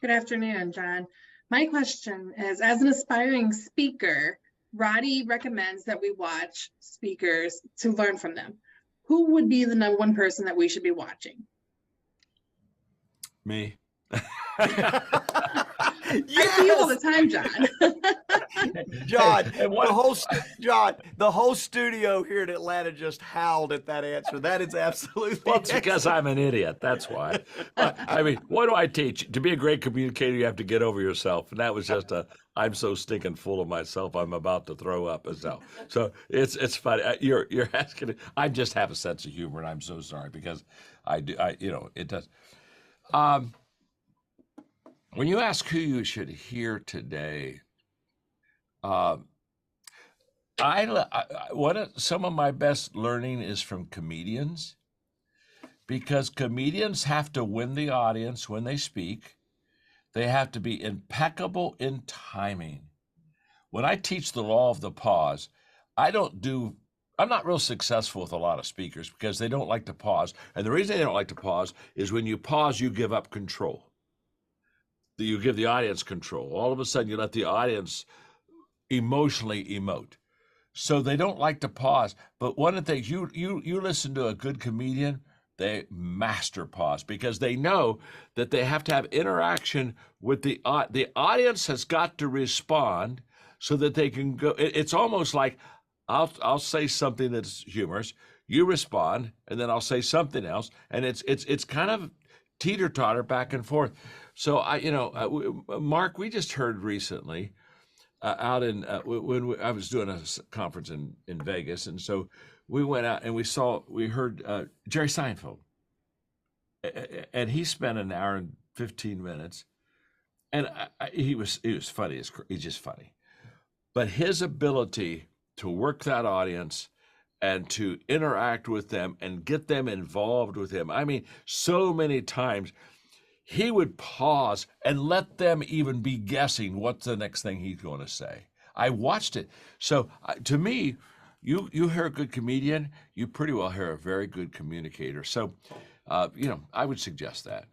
Good afternoon, John. My question is, as an aspiring speaker, Roddy recommends that we watch speakers to learn from them. Who would be the number one person that we should be watching? Me. I see you all the time, John. John, And what- the whole studio here in Atlanta just howled at that answer. That is absolutely Well, it's because I'm an idiot. That's why. I mean, what do I teach? To be a great communicator, you have to get over yourself. And that was just I'm so stinking full of myself, I'm about to throw up as well. So it's funny. You're asking. I just have a sense of humor, and I'm so sorry because I do. It does. When you ask who you should hear today, some of my best learning is from comedians, because comedians have to win the audience when they speak. They have to be impeccable in timing. When I teach the law of the pause, I'm not real successful with a lot of speakers because they don't like to pause. And the reason they don't like to pause is when you pause, you give up control. You give the audience control. All of a sudden, you let the audience emotionally emote. So they don't like to pause. But one of the things, you listen to a good comedian, they master pause because they know that they have to have interaction with the audience has got to respond so that they can go. It's almost like I'll say something that's humorous, you respond, and then I'll say something else, and it's kind of teeter-totter back and forth. So Mark, we just heard recently out in when I was doing a conference in Vegas, and so we went out and we heard Jerry Seinfeld, and he spent an hour and 15 minutes, and he was funny. He's just funny, but his ability to work that audience and to interact with them and get them involved with him. I mean, so many times he would pause and let them even be guessing what's the next thing he's going to say. I watched it. So to me, you hear a good comedian, you pretty well hear a very good communicator. So, I would suggest that.